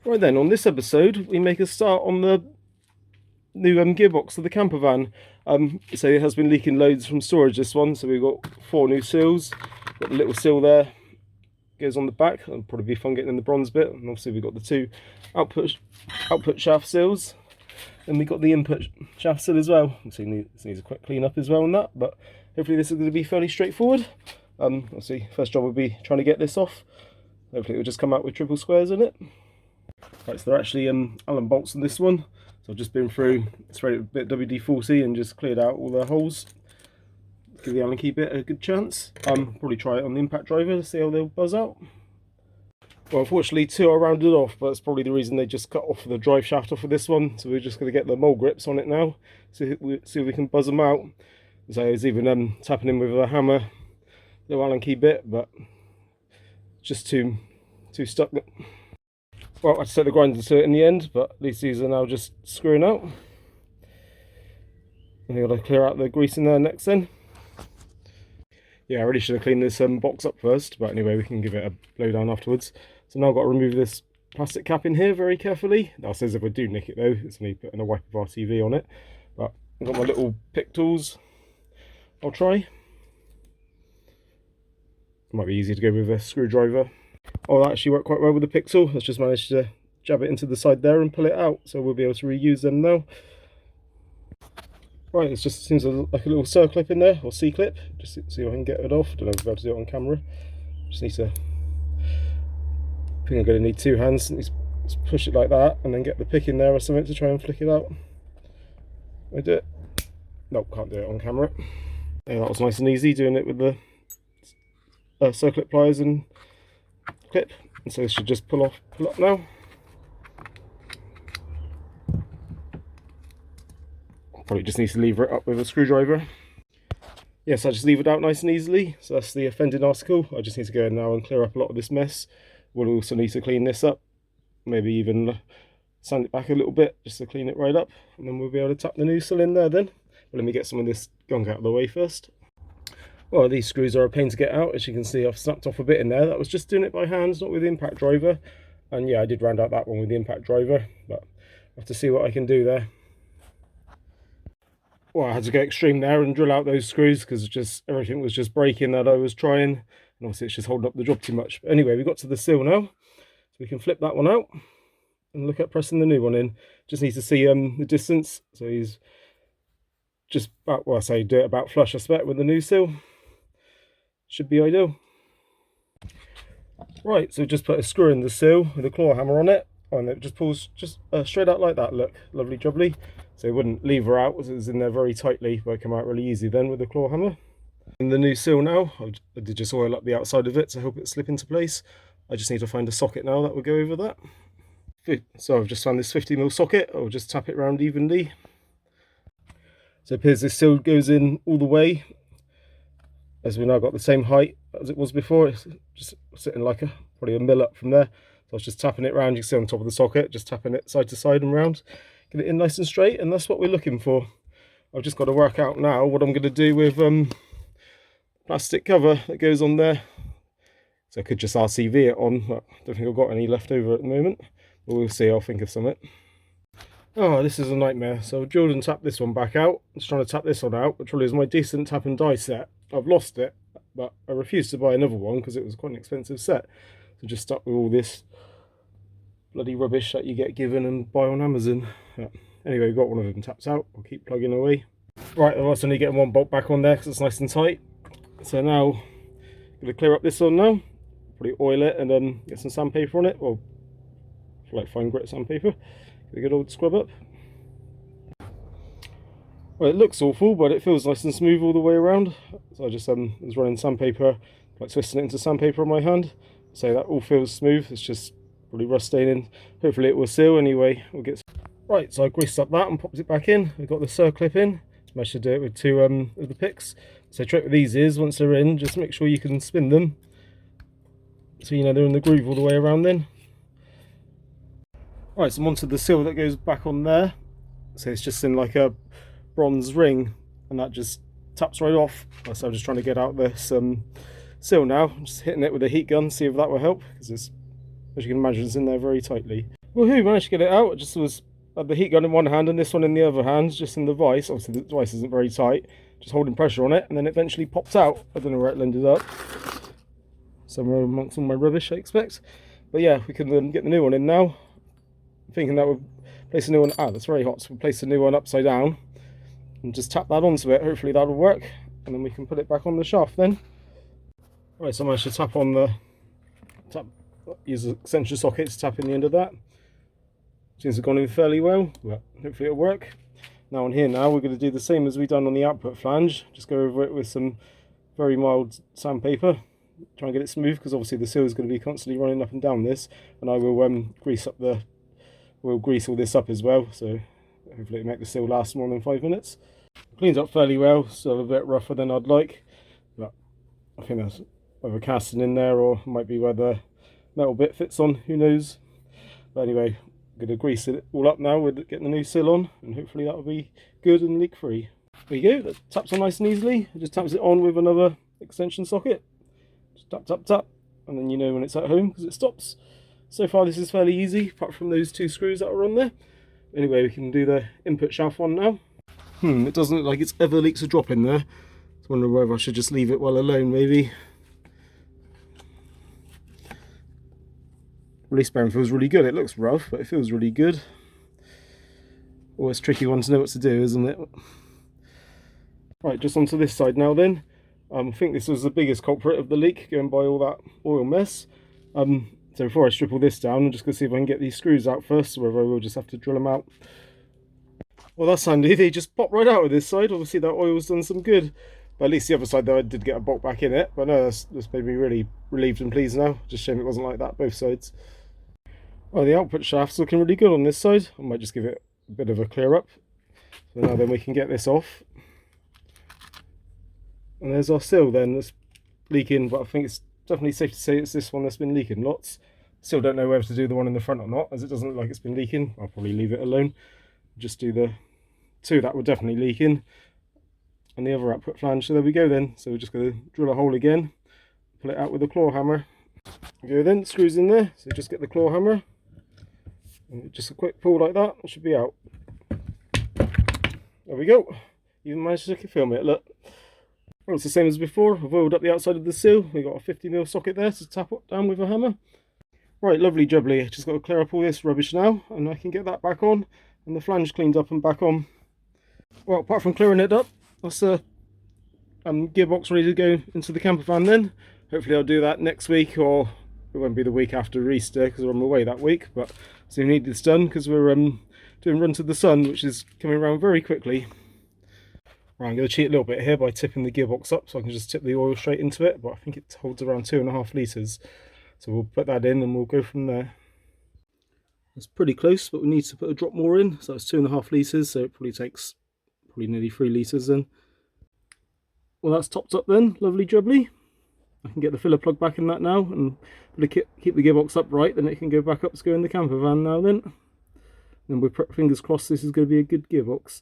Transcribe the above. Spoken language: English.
Right then, on this episode, we make a start on the new gearbox of the Campervan. So it has been leaking loads from storage, this one. So we've got 4 new seals. Got the little seal there, goes on the back. That'll probably be fun getting in the bronze bit. And obviously we've got the 2 output shaft seals. And we've got the input shaft seal as well. So this needs a quick clean up as well on that. But hopefully this is going to be fairly straightforward. Obviously, first job will be trying to get this off. Hopefully it will just come out with triple squares in it. Right, so they're actually Allen bolts on this one. So I've just been through, sprayed it with a bit WD-40 and just cleared out all the holes. Give the Allen key bit a good chance. Probably try it on the impact driver to see how they'll buzz out. Well, unfortunately 2 are rounded off, but that's probably the reason they just cut off the drive shaft off of this one. So we're just going to get the mole grips on it now, see if we can buzz them out. So I was even tapping in with a hammer, the Allen key bit, but just too stuck. Well, I set the grinder to it in the end, but at least these are now just screwing out. And I've got to clear out the grease in there next then. Yeah, I really should have cleaned this box up first, but anyway, we can give it a blow down afterwards. So now I've got to remove this plastic cap in here very carefully. That says if I do nick it though, it's me putting a wipe of RTV on it. But I've got my little pick tools. I'll try. It might be easier to go with a screwdriver. Oh, that actually worked quite well with the pick tool. Let's just manage to jab it into the side there and pull it out, so we'll be able to reuse them now. Right, it just seems like a little circlip in there, or C-clip. Just see if I can get it off. I don't know if I'll be able to do it on camera. Just need to, I think I'm going to need 2 hands. Just push it like that and then get the pick in there or something to try and flick it out. I do it. Nope, can't do it on camera. Yeah, that was nice and easy doing it with the circlip pliers and clip. And so this should just pull up now. Probably just need to lever it up with a screwdriver. Yes, I just levered out nice and easily. So that's the offending article. I just need to go in now and clear up a lot of this mess. We'll also need to clean this up. Maybe even sand it back a little bit just to clean it right up. And then we'll be able to tap the new seal in there then. But let me get some of this gunk out of the way first. Well, these screws are a pain to get out. As you can see, I've snapped off a bit in there. That was just doing it by hand, not with the impact driver. And yeah, I did round out that one with the impact driver, but I have to see what I can do there. Well, I had to go extreme there and drill out those screws because just everything was just breaking that I was trying. And obviously it's just holding up the job too much. But anyway, we got to the seal now. So we can flip that one out and look at pressing the new one in. Just need to see the distance. So he's just about, well, I say do it about flush, I expect, with the new seal. Should be ideal. Right, so just put a screw in the seal with a claw hammer on it, and it just pulls just straight out like that. Look, lovely jubbly. So it wouldn't lever out as it was in there very tightly, but it came out really easy then with the claw hammer. And the new seal now, I did just oil up the outside of it to help it slip into place. I just need to find a socket now that will go over that. So I've just found this 50mm socket. I'll just tap it around evenly. So it appears this seal goes in all the way, as we've now got the same height as it was before. It's just sitting like probably a mil up from there. So I was just tapping it around. You can see on top of the socket, just tapping it side to side and round, get it in nice and straight, and that's what we're looking for. I've just got to work out now what I'm going to do with plastic cover that goes on there. So I could just RCV it on, but I don't think I've got any left over at the moment, but we'll see. I'll think of something. Oh, this is a nightmare. So I've drilled and tapped this one back out. I'm just trying to tap this one out, which really is my decent tap and die set. I've lost it, but I refused to buy another one because it was quite an expensive set. So just stuck with all this bloody rubbish that you get given and buy on Amazon. Yeah. Anyway, we've got one of them taps out. I'll keep plugging away. Right, I've also only getting one bolt back on there because it's nice and tight. So now I'm going to clear up this one now. Probably oil it and then get some sandpaper on it, or like fine grit sandpaper. Get a good old scrub up. Well, it looks awful, but it feels nice and smooth all the way around. So I just was running sandpaper, like twisting it into sandpaper on my hand. So that all feels smooth. It's just probably rust staining. Hopefully it will seal anyway. We'll get right. So I greased up that and popped it back in. I've got the circlip in. I should do it with 2 of the picks. So trick with these is once they're in, just make sure you can spin them, so you know they're in the groove all the way around then. Right, so I'm onto the seal that goes back on there. So it's just in like a bronze ring, and that just taps right off. So I'm just trying to get out this seal now. I'm just hitting it with a heat gun, see if that will help, because it's As you can imagine, it's in there very tightly. Woohoo, managed to get it out. I just was had the heat gun in one hand and this one in the other hand, just in the vise. Obviously the vise isn't very tight, just holding pressure on it, and then it eventually popped out. I don't know where it ended up. Somewhere amongst all my rubbish, I expect. But yeah, we can get the new one in now. I'm thinking that we'll place a new one. That's very hot, so we'll place a new one upside down and just tap that onto it. Hopefully that'll work, and then we can put it back on the shaft then. Right, so I managed to tap on the use the extension socket to tap in the end of that. Seems to have gone in fairly well, but hopefully it'll work. Now on here now, we're going to do the same as we've done on the output flange. Just go over it with some very mild sandpaper. Try and get it smooth, because obviously the seal is going to be constantly running up and down this, and I will grease all this up as well, so hopefully it'll make the seal last more than 5 minutes. Cleaned up fairly well, still a bit rougher than I'd like, but I think that's either casting in there or it might be where the metal bit fits on, who knows. But anyway, I'm going to grease it all up now with getting the new seal on, and hopefully that'll be good and leak free. There you go, that taps on nice and easily. It just taps it on with another extension socket. Just tap tap tap, and then you know when it's at home because it stops. So far this is fairly easy, apart from those 2 screws that are on there. Anyway, we can do the input shaft one now. It doesn't look like it's ever leaks a drop in there. I wonder whether I should just leave it well alone maybe. Release bearing feels really good. It looks rough, but it feels really good. Always a tricky one to know what to do, isn't it? Right, just onto this side now then. I think this was the biggest culprit of the leak, going by all that oil mess. So before I strip all this down, I'm just going to see if I can get these screws out first, or whether I will just have to drill them out. Well, that's handy. They just pop right out of this side. Obviously that oil's done some good. But at least the other side though, I did get a bolt back in it. But no, that's made me really relieved and pleased now. Just shame it wasn't like that both sides. Well, the output shaft's looking really good on this side. I might just give it a bit of a clear up. So now then we can get this off. And there's our seal then that's leaking, but I think it's definitely safe to say it's this one that's been leaking lots. Still don't know whether to do the one in the front or not, as it doesn't look like it's been leaking. I'll probably leave it alone. Just do the 2 that were definitely leaking, and the other output flange. So there we go then. So we're just going to drill a hole again, pull it out with a claw hammer. There we go then, screws in there. So just get the claw hammer, and just a quick pull like that, it should be out. There we go. Even managed to film it, look. Well, it's the same as before. I've oiled up the outside of the seal. We've got a 50mm socket there to tap it down with a hammer. Right, lovely jubbly. Just got to clear up all this rubbish now, and I can get that back on, and the flange cleaned up and back on. Well, apart from clearing it up, that's the gearbox ready to go into the camper van then. Hopefully I'll do that next week, or it won't be the week after Easter because I'm away that week, but so we need this done because we're doing Run to the Sun, which is coming around very quickly. Right, I'm going to cheat a little bit here by tipping the gearbox up so I can just tip the oil straight into it, but I think it holds around 2.5 litres. So we'll put that in and we'll go from there. It's pretty close, but we need to put a drop more in, so it's 2.5 litres, so it probably takes nearly 3 litres then. Well, that's topped up then, lovely jubbly. I can get the filler plug back in that now and keep the gearbox upright, then it can go back up to go in the camper van now then. And we're fingers crossed this is going to be a good gearbox.